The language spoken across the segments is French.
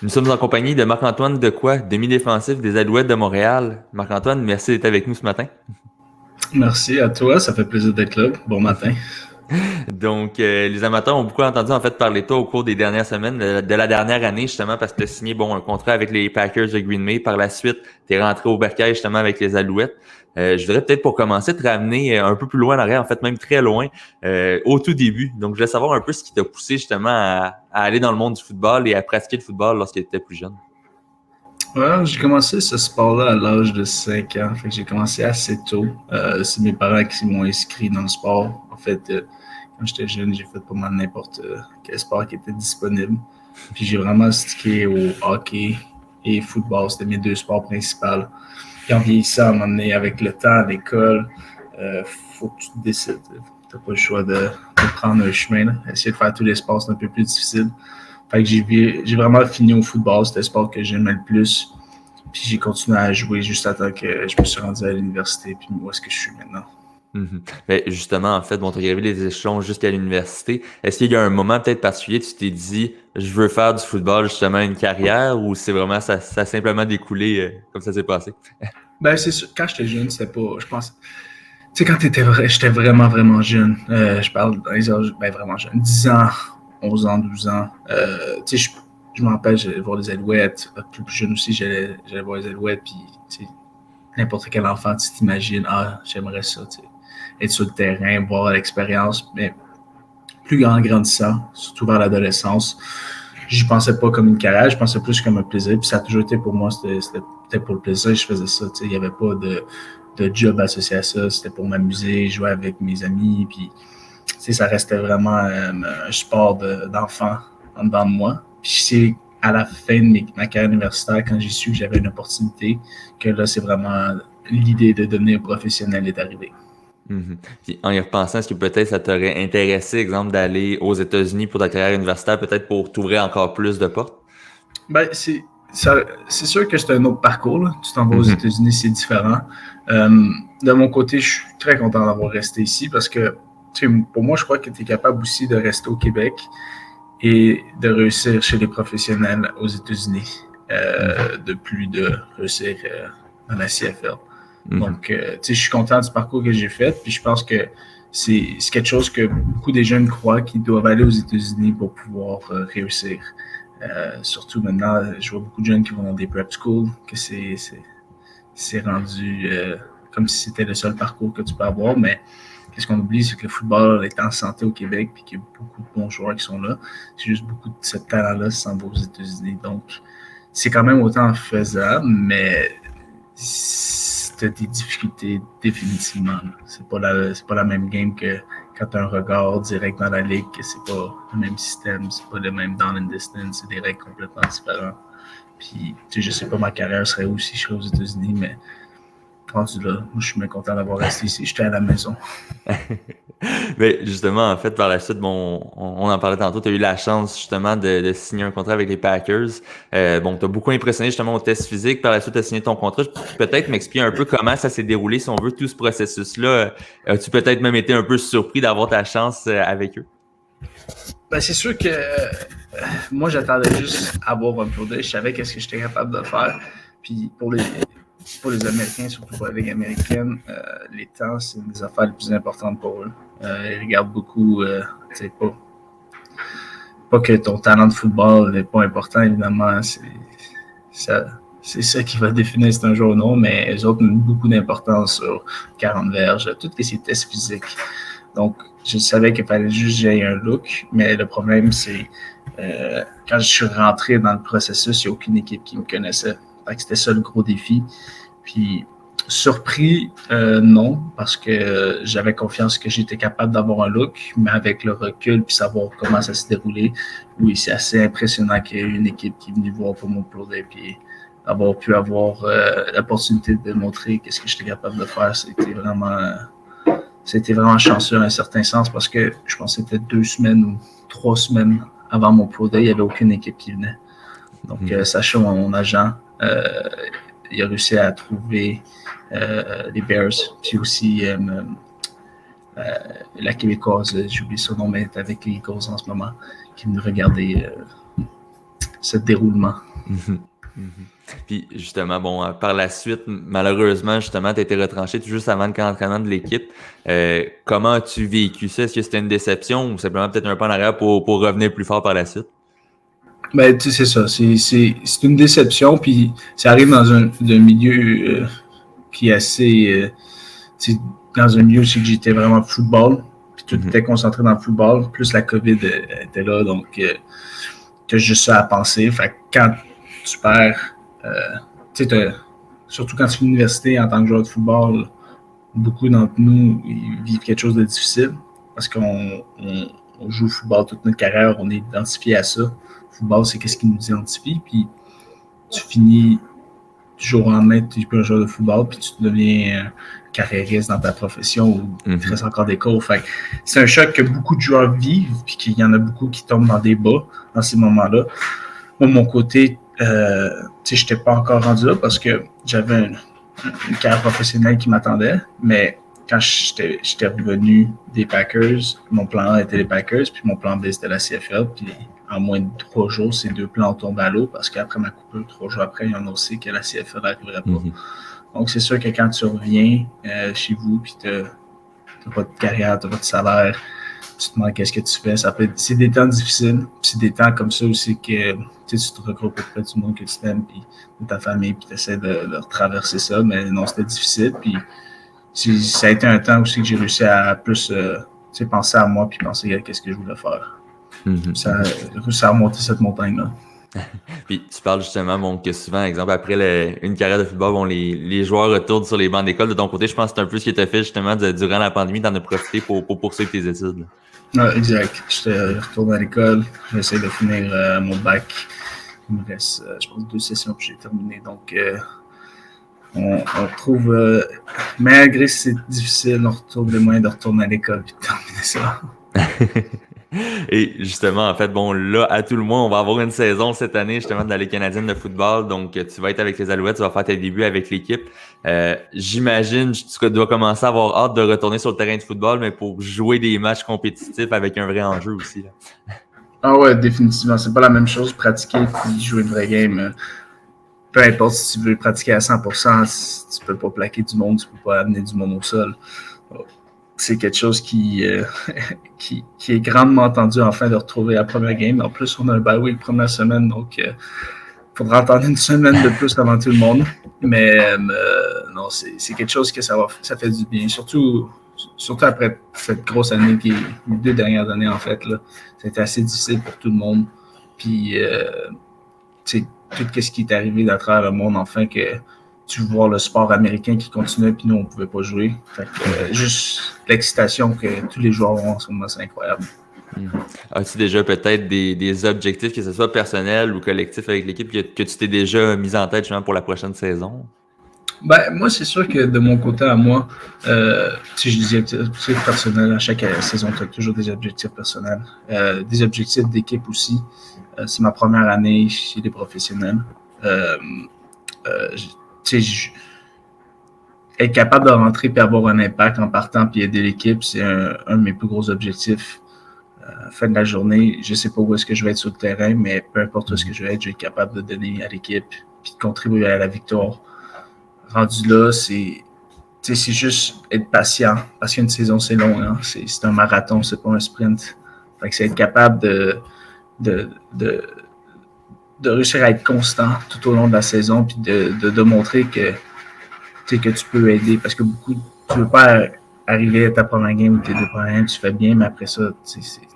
Nous sommes en compagnie de Marc-Antoine Dequoy, demi-défensif des Alouettes de Montréal. Marc-Antoine, merci d'être avec nous ce matin. Merci à toi, ça fait plaisir d'être là. Bon matin. Donc, les amateurs ont beaucoup entendu en fait parler de toi au cours des dernières semaines, de la dernière année justement, parce que tu as signé un contrat avec les Packers de Green Bay. Par la suite, tu es rentré au bercail justement avec les Alouettes. Je voudrais peut-être pour commencer te ramener un peu plus loin en arrière, en fait même très loin, au tout début. Donc, je voulais savoir un peu ce qui t'a poussé justement à aller dans le monde du football et à pratiquer le football lorsque tu étais plus jeune. Ouais, j'ai commencé ce sport-là à l'âge de 5 ans. Fait que j'ai commencé assez tôt. C'est mes parents qui m'ont inscrit dans le sport. En fait, quand j'étais jeune, j'ai fait pas mal n'importe quel sport qui était disponible. Puis j'ai vraiment stické au hockey et football. C'était mes deux sports principaux. Puis en vieillissant, à un moment donné, avec le temps, à l'école, faut que tu te décides. T'as pas le choix de prendre un chemin. Là. Essayer de faire tous les sports, c'est un peu plus difficile. Fait que j'ai vraiment fini au football. C'était le sport que j'aimais le plus. Puis j'ai continué à jouer juste à temps que je me suis rendu à l'université. Puis où est-ce que je suis maintenant? Mhm. Ben, justement, en fait, tu as gravé les échelons jusqu'à l'université. Est-ce qu'il y a un moment peut-être particulier, tu t'es dit, je veux faire du football, justement, une carrière, ou c'est vraiment, ça a simplement découlé comme ça s'est passé? Ben, c'est sûr, quand j'étais jeune, c'était pas. Je pense. Tu sais, quand j'étais vraiment, vraiment jeune. Je parle dans les âges, ben, vraiment jeune. 10 ans, 11 ans, 12 ans. Tu sais, je me rappelle, j'allais voir les Alouettes. Plus jeune aussi, j'allais voir les Alouettes. Puis, tu sais, n'importe quel enfant, tu t'imagines, ah, j'aimerais ça, tu sais, être sur le terrain, voir l'expérience. Mais plus en grandissant, surtout vers l'adolescence, j'y pensais pas comme une carrière, je pensais plus comme un plaisir. Puis ça a toujours été pour moi, c'était pour le plaisir, je faisais ça. Il n'y avait pas de job associé à ça, c'était pour m'amuser, jouer avec mes amis. Puis ça restait vraiment un sport d'enfant en dedans de moi. Puis c'est à la fin de ma carrière universitaire, quand j'ai su que j'avais une opportunité, que là, c'est vraiment l'idée de devenir professionnel est arrivée. Mhm. Puis en y repensant, est-ce que peut-être ça t'aurait intéressé, exemple, d'aller aux États-Unis pour ta carrière universitaire, peut-être pour t'ouvrir encore plus de portes? Ben, c'est sûr que c'est un autre parcours. Là. Tu t'en vas aux Mhm. États-Unis, c'est différent. Euh, de mon côté, je suis très content d'avoir resté ici parce que pour moi, je crois que tu es capable aussi de rester au Québec et de réussir chez les professionnels aux États-Unis, Mhm. de plus de réussir dans la CFL. Mhm. Donc, je suis content du parcours que j'ai fait, puis je pense que c'est quelque chose que beaucoup des jeunes croient qu'ils doivent aller aux États-Unis pour pouvoir réussir. Surtout maintenant, je vois beaucoup de jeunes qui vont dans des prep schools, que c'est rendu comme si c'était le seul parcours que tu peux avoir, mais qu'est-ce qu'on oublie, c'est que le football est en santé au Québec, puis qu'il y a beaucoup de bons joueurs qui sont là. C'est juste beaucoup de ce talent-là qui s'en va aux États-Unis. Donc, c'est quand même autant faisable, mais tu as des difficultés définitivement. C'est pas la même game que quand tu as un regard direct dans la ligue, que c'est pas le même système, c'est pas le même down and distance, c'est des règles complètement différentes. Puis, je sais pas ma carrière serait où si je serais aux États-Unis, mais rendu là, moi, je suis bien content d'avoir resté ici. J'étais à la maison. Mais justement, en fait, par la suite, on en parlait tantôt, tu as eu la chance justement de signer un contrat avec les Packers. Tu as beaucoup impressionné justement au test physique. Par la suite, tu as signé ton contrat. Peut-être m'expliquer un peu comment ça s'est déroulé, si on veut, tout ce processus-là. As-tu peut-être même été un peu surpris d'avoir ta chance avec eux? Ben, c'est sûr que moi, j'attendais juste à avoir un pro day. Je savais qu'est-ce que j'étais capable de faire. Puis pour les Américains, surtout pour la Ligue américaine, les temps, c'est une des affaires les plus importantes pour eux. Ils regardent beaucoup, pas que ton talent de football n'est pas important, évidemment, ça, c'est ça qui va définir si c'est un jour ou non, mais les autres ont beaucoup d'importance sur 40 verges, tout ce qui est tests physiques. Donc, je savais qu'il fallait juste que j'aie un look, mais le problème, c'est quand je suis rentré dans le processus, il n'y a aucune équipe qui me connaissait. Fait que c'était ça le gros défi. Puis, surpris, non, parce que j'avais confiance que j'étais capable d'avoir un look, mais avec le recul puis savoir comment ça s'est déroulé, oui, c'est assez impressionnant qu'il y ait une équipe qui est venue voir pour mon pro day, puis avoir pu avoir l'opportunité de montrer qu'est-ce que j'étais capable de faire, c'était vraiment chanceux dans un certain sens parce que je pense que c'était 2 semaines ou 3 semaines avant mon pro day, il n'y avait aucune équipe qui venait. Donc, Mhm. sachant mon agent, il a réussi à trouver les Bears, puis aussi la Québécoise, j'ai oublié son nom, mais elle est avec les Eagles en ce moment, qui me regardait ce déroulement. Mhm. Mhm. Puis justement, bon, par la suite, malheureusement, justement, tu as été retranché tout juste avant le camp d'entraînement de l'équipe. Comment as-tu vécu ça? Est-ce que c'était une déception ou simplement peut-être un pas en arrière pour revenir plus fort par la suite? Ben, tu sais, c'est ça. C'est une déception, puis ça arrive dans un milieu qui est assez. Dans un milieu aussi que j'étais vraiment football, puis tout était concentré dans le football, plus la COVID était là, donc tu as juste ça à penser. Fait que quand tu perds, tu sais, surtout quand tu fais l'université en tant que joueur de football, beaucoup d'entre nous ils vivent quelque chose de difficile parce qu'on joue au football toute notre carrière, on est identifié à ça. Le football, c'est qu'est-ce qui nous identifie, puis tu finis du jour au lendemain, tu n'es plus un joueur de football, puis tu deviens carriériste dans ta profession ou il te reste encore des cours. Fait que c'est un choc que beaucoup de joueurs vivent, puis qu'il y en a beaucoup qui tombent dans des bas dans ces moments-là. Moi, de mon côté, je n'étais pas encore rendu là parce que j'avais une carrière professionnelle qui m'attendait, mais quand j'étais revenu des Packers, mon plan A était les Packers, puis mon plan B c'était la CFL, puis en moins de 3 jours, ces 2 plans tombent à l'eau parce qu'après ma coupure, 3 jours après, ils ont annoncé que la CFL n'arriverait pas. Donc, c'est sûr que quand tu reviens chez vous, puis tu n'as pas de carrière, tu n'as pas de salaire, tu te demandes qu'est-ce que tu fais. C'est des temps difficiles, puis c'est des temps comme ça aussi que tu te regroupes auprès du monde que tu t'aimes, puis de ta famille, puis tu essaies de traverser ça. Mais non, c'était difficile, puis ça a été un temps aussi que j'ai réussi à plus penser à moi, puis penser à qu'est-ce que je voulais faire. Ça a remonté cette montagne-là. Puis tu parles justement bon, que souvent, exemple, après une carrière de football, bon, les joueurs retournent sur les bancs d'école. De ton côté, je pense que c'est un peu ce qui t'a fait justement durant la pandémie, d'en as profité pour poursuivre tes études. Ouais, exact. Je retourne à l'école, j'essaie de finir mon bac. Il me reste, je pense, 2 sessions que j'ai terminé. Donc, on trouve, malgré que c'est difficile, on retrouve les moyens de retourner à l'école et de terminer ça. Et justement, en fait, bon, là, à tout le moins, on va avoir une saison cette année, justement, de la Ligue canadienne de football. Donc, tu vas être avec les Alouettes, tu vas faire tes débuts avec l'équipe. J'imagine, tu dois commencer à avoir hâte de retourner sur le terrain de football, mais pour jouer des matchs compétitifs avec un vrai enjeu aussi. Là. Ah ouais, définitivement. C'est pas la même chose, pratiquer puis jouer une vraie game. Peu importe si tu veux pratiquer à 100%, si tu peux pas plaquer du monde, tu peux pas amener du monde au sol. C'est quelque chose qui est grandement attendu enfin de retrouver la première game. En plus, on a un bye week première semaine, donc il faudra attendre une semaine de plus avant tout le monde. Mais non, c'est quelque chose que ça fait du bien. Surtout après cette grosse année, les 2 dernières années en fait, là, c'était assez difficile pour tout le monde. Puis, tout ce qui est arrivé à travers le monde, enfin, que tu veux voir le sport américain qui continuait, puis nous, on ne pouvait pas jouer. Fait que, juste l'excitation que tous les joueurs ont en ce moment, c'est incroyable. As-tu déjà peut-être des objectifs, que ce soit personnel ou collectif avec l'équipe, que tu t'es déjà mis en tête justement pour la prochaine saison? Ben, moi, c'est sûr que de mon côté à moi, j'ai des objectifs personnels. À chaque saison, tu as toujours des objectifs personnels. Des objectifs d'équipe aussi. C'est ma première année chez les professionnels. Être capable de rentrer et avoir un impact en partant puis aider l'équipe, c'est un de mes plus gros objectifs. Fin de la journée, je ne sais pas où est-ce que je vais être sur le terrain, mais peu importe où est-ce que je vais être capable de donner à l'équipe puis de contribuer à la victoire. Rendu là, c'est juste être patient parce qu'une saison, c'est long. Hein? C'est un marathon, c'est pas un sprint. Fait que c'est être capable de réussir à être constant tout au long de la saison puis de montrer que tu peux aider parce que tu veux pas arriver à ta première game ou tes 2 premières games, tu fais bien, mais après ça,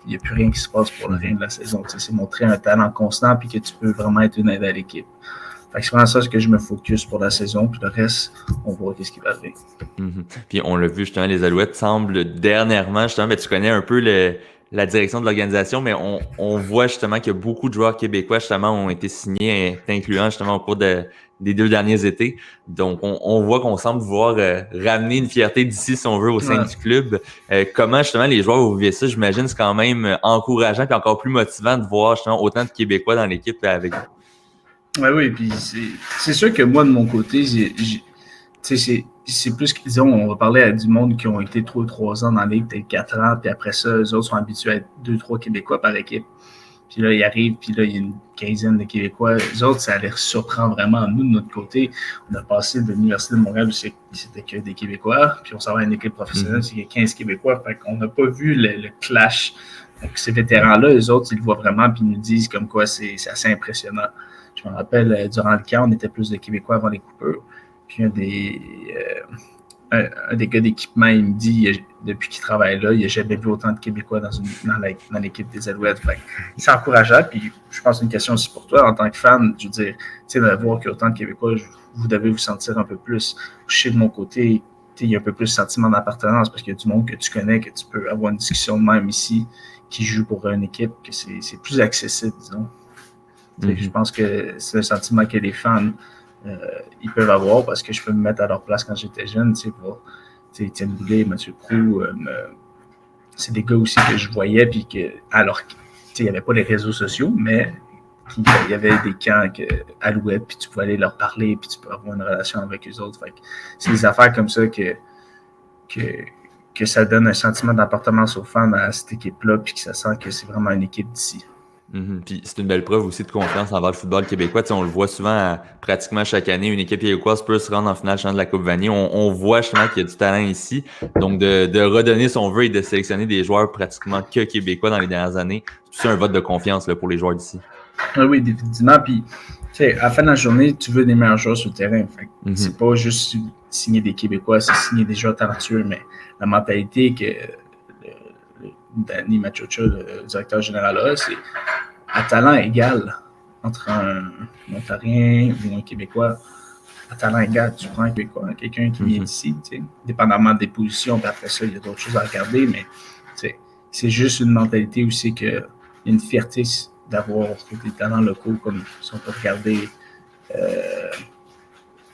il n'y a plus rien qui se passe pour le rien de la saison. C'est montrer un talent constant puis que tu peux vraiment être une aide à l'équipe. Fait que c'est vraiment ça que je me focus pour la saison, puis le reste, on voit qu'est-ce qui va arriver. Puis on l'a vu justement, les Alouettes semblent dernièrement, justement, mais tu connais un peu la direction de l'organisation, mais on voit justement que beaucoup de joueurs québécois justement ont été signés, incluant justement au cours des 2 derniers étés. Donc on voit qu'on semble vouloir ramener une fierté d'ici, si on veut, au sein du club. Comment justement les joueurs vont vivre ça? J'imagine que c'est quand même encourageant et encore plus motivant de voir justement autant de Québécois dans l'équipe avec vous. Oui, puis c'est sûr que moi, de mon côté, c'est plus qu'ils ont. On va parler à du monde qui ont été 3 ans dans la ligue, peut-être 4 ans, puis après ça, eux autres sont habitués à être 2-3 Québécois par équipe. Puis là, ils arrivent, puis là, il y a une quinzaine de Québécois. Les autres, ça les surprend vraiment. Nous, de notre côté, on a passé de l'Université de Montréal où c'était que des Québécois, puis on s'en va à une équipe professionnelle, c'est 15 Québécois. Fait qu'on n'a pas vu le clash. Donc, ces vétérans-là, eux autres, ils le voient vraiment, puis ils nous disent comme quoi c'est assez impressionnant. Je me rappelle, durant le camp, on était plus de Québécois avant les coupures. Puis un des gars d'équipement, il me dit, depuis qu'il travaille là, il n'a jamais vu autant de Québécois dans l'équipe des Alouettes. C'est encourageant. Puis je pense que c'est une question aussi pour toi, en tant que fan, je veux dire, tu sais, de voir qu'il y a autant de Québécois, vous devez vous sentir un peu plus. Je sais de mon côté, il y a un peu plus de sentiment d'appartenance parce qu'il y a du monde que tu connais, que tu peux avoir une discussion de même ici, qui joue pour une équipe, que c'est plus accessible, disons. Je pense que c'est un sentiment que les fans ils peuvent avoir parce que je peux me mettre à leur place quand j'étais jeune, tu sais, Étienne Boulay, Mathieu Proulx, c'est des gars aussi que je voyais, puis que, alors, il n'y avait pas les réseaux sociaux, mais il y avait des camps Alouettes, puis tu pouvais aller leur parler, puis tu peux avoir une relation avec eux autres. Fait que c'est des affaires comme ça que ça donne un sentiment d'appartenance aux fans à cette équipe-là, puis que ça sent que c'est vraiment une équipe d'ici. Puis c'est une belle preuve aussi de confiance envers le football québécois. T'sais, on le voit souvent pratiquement chaque année, une équipe québécoise peut se rendre en finale de la Coupe Vanier. On voit justement qu'il y a du talent ici. Donc de redonner son vœu et de sélectionner des joueurs pratiquement que québécois dans les dernières années, c'est un vote de confiance là, pour les joueurs d'ici. Oui, définitivement. Puis à la fin de la journée, tu veux des meilleurs joueurs sur le terrain. Fait c'est pas juste signer des Québécois, c'est signer des joueurs talentueux, mais la mentalité que Danny Machocha, le directeur général, a, c'est à talent égal entre un Ontarien ou un Québécois. À talent égal, tu prends un Québécois, quelqu'un qui vient d'ici, dépendamment des positions, puis après ça, il y a d'autres choses à regarder, mais c'est juste une mentalité où c'est qu'il y a une fierté d'avoir des talents locaux, comme si on peut regarder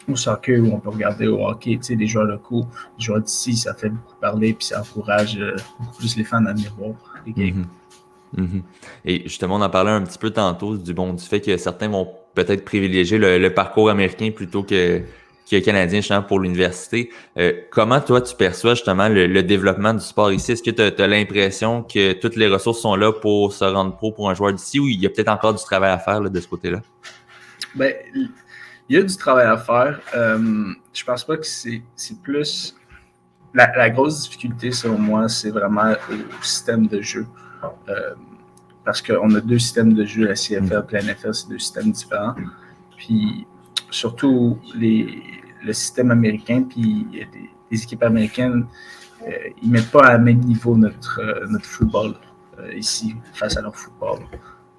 au soccer ou on peut regarder au hockey, les joueurs locaux, les joueurs d'ici, ça fait beaucoup parler, puis ça encourage beaucoup plus les fans à venir voir les games. Et justement, on en parlait un petit peu tantôt du fait que certains vont peut-être privilégier le parcours américain plutôt que canadien justement pour l'université. Comment toi tu perçois justement le développement du sport ici? Est-ce que tu as l'impression que toutes les ressources sont là pour se rendre pro pour un joueur d'ici ou il y a peut-être encore du travail à faire là, de ce côté-là? Ben, il y a du travail à faire. Je pense pas que c'est plus... La grosse difficulté, selon moi, c'est vraiment au système de jeu. Parce qu'on a deux systèmes de jeu, la CFL et la NFL, c'est deux systèmes différents. Puis, surtout, le système américain, puis les équipes américaines, ils ne mettent pas à même niveau notre football ici, face à leur football.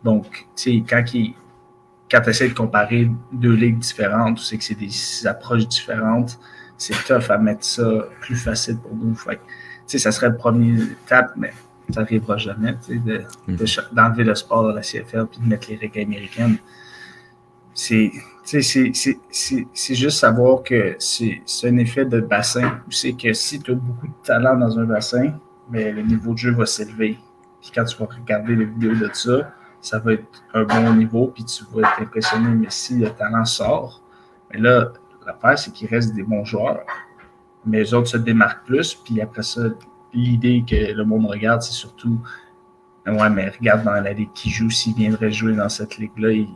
Donc, tu sais, quand tu essaies de comparer deux ligues différentes, tu sais que c'est des approches différentes, c'est tough à mettre ça plus facile pour nous. Fait que, ça serait le premier étape, mais ça n'arrivera jamais d'enlever le sport de la CFL et de mettre les règles américaines. C'est juste savoir que c'est un effet de bassin. C'est que si tu as beaucoup de talent dans un bassin, mais le niveau de jeu va s'élever. Puis quand tu vas regarder les vidéos de ça va être un bon niveau, puis tu vas être impressionné. Mais si le talent sort, mais là, l'affaire, c'est qu'il reste des bons joueurs. Mais les autres se démarquent plus, puis après ça, l'idée que le monde regarde, c'est surtout ouais, mais regarde dans la ligue qui joue, s'il viendrait jouer dans cette ligue-là, il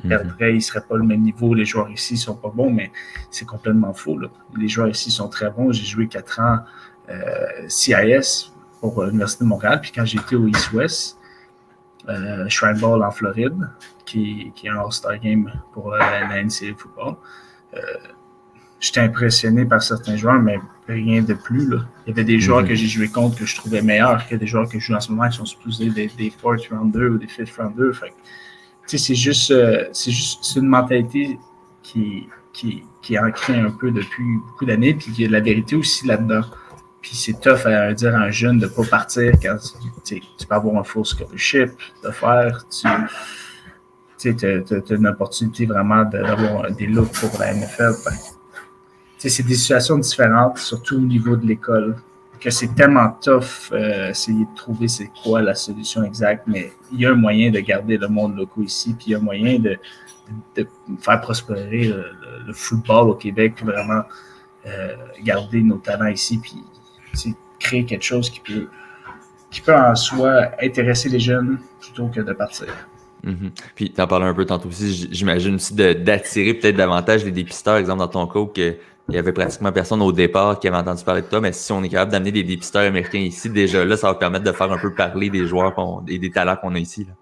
perdrait, il ne serait pas le même niveau. Les joueurs ici ne sont pas bons, mais c'est complètement faux. Là. Les joueurs ici sont très bons. J'ai joué 4 ans CIS pour l'Université de Montréal, puis quand j'étais au East-West, Shrine Bowl en Floride, qui est un All-Star Game pour la NCAA Football. J'étais impressionné par certains joueurs, mais rien de plus. Là. Il y avait des joueurs que j'ai joué contre que je trouvais meilleurs que des joueurs que je joue en ce moment qui sont supposés des 4th rounders ou des 5th rounders. Fait que, c'est juste une mentalité qui est ancrée un peu depuis beaucoup d'années, puis il y a de la vérité aussi là-dedans. Puis c'est tough à dire à un jeune de ne pas partir quand tu peux avoir un full scholarship, de faire, tu as une opportunité vraiment d'avoir des looks pour la NFL. C'est des situations différentes, surtout au niveau de l'école, que c'est tellement tough essayer de trouver c'est quoi la solution exacte, mais il y a un moyen de garder le monde local ici, puis il y a un moyen de faire prospérer le football au Québec, puis vraiment garder nos talents ici, puis créer quelque chose qui peut qui peut en soi intéresser les jeunes plutôt que de partir. Puis, tu en parlais un peu tantôt aussi, j'imagine aussi d'attirer peut-être davantage les dépisteurs, exemple dans ton cas, où il y avait pratiquement personne au départ qui avait entendu parler de toi, mais si on est capable d'amener des dépisteurs américains ici, déjà là, ça va permettre de faire un peu parler des joueurs et des talents qu'on a ici. Là.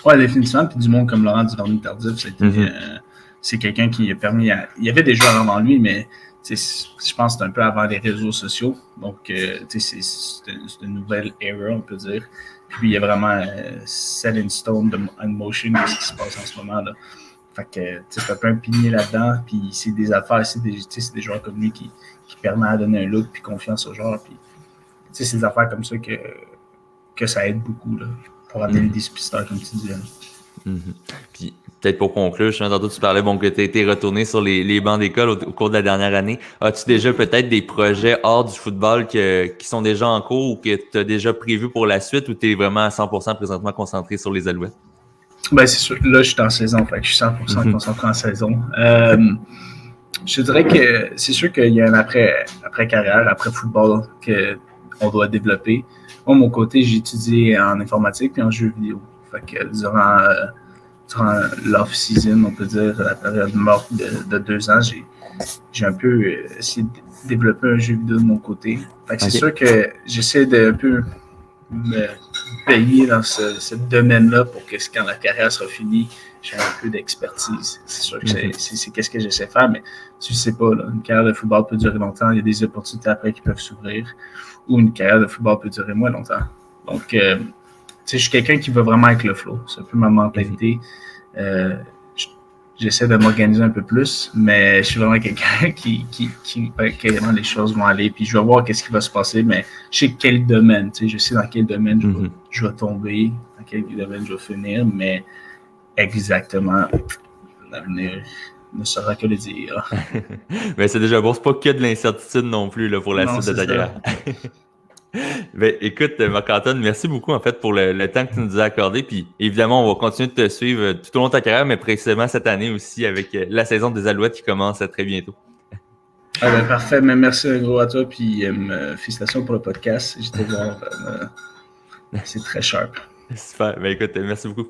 Ouais, définitivement. Puis du monde comme Laurent Duvernay-Tardif, c'est quelqu'un qui a permis à... Il y avait des joueurs avant lui, mais je pense que c'est un peu avant les réseaux sociaux. Donc, c'est une nouvelle era, on peut dire. Puis il y a vraiment set in stone in motion de ce qui se passe en ce moment. Là. Fait que c'est un peu un pilier là-dedans. Puis c'est des affaires, c'est des joueurs comme lui qui permettent de donner un look puis confiance aux joueurs. Puis c'est des affaires comme ça que ça aide beaucoup là, pour amener les dépisteurs, comme tu disais. Puis peut-être pour conclure, je sais tantôt tu parlais que tu as été retourné sur les bancs d'école au cours de la dernière année. As-tu déjà peut-être des projets hors du football qui sont déjà en cours ou que tu as déjà prévu pour la suite ou tu es vraiment à 100% présentement concentré sur les Alouettes? Ben c'est sûr, là je suis en saison, fait que je suis 100% concentré en saison. Je dirais que c'est sûr qu'il y a un après-carrière, après-football qu'on doit développer. Moi, de mon côté, j'ai étudié en informatique et en jeux vidéo. Fait que durant l'off-season, on peut dire, la période morte de 2 ans, j'ai un peu essayé de développer un jeu vidéo de mon côté. Fait que c'est sûr que j'essaie de un peu me baigner dans ce domaine-là pour que quand la carrière sera finie, j'ai un peu d'expertise. C'est sûr que c'est qu'est-ce que j'essaie de faire, mais tu sais pas, là, une carrière de football peut durer longtemps, il y a des opportunités après qui peuvent s'ouvrir, ou une carrière de football peut durer moins longtemps. Donc, je suis quelqu'un qui va vraiment avec le flow. C'est un peu ma mentalité. J'essaie de m'organiser un peu plus, mais je suis vraiment quelqu'un qui comment les choses vont aller. Puis je vais voir qu'est-ce qui va se passer, mais je sais quel domaine. Je sais dans quel domaine je vais tomber, dans quel domaine je vais finir, mais exactement, l'avenir ne sera que le dire. Mais c'est déjà bon, c'est pas que de l'incertitude non plus là, pour la suite de ta carrière. Ben, écoute, Marc-Antoine, merci beaucoup en fait pour le temps que tu nous as accordé. Puis évidemment, on va continuer de te suivre tout au long de ta carrière, mais précisément cette année aussi avec la saison des Alouettes qui commence très bientôt. Ah ben, parfait, mais merci un gros à toi. Puis félicitations pour le podcast. J'étais voir, c'est très sharp. Super. Ben écoute, merci beaucoup.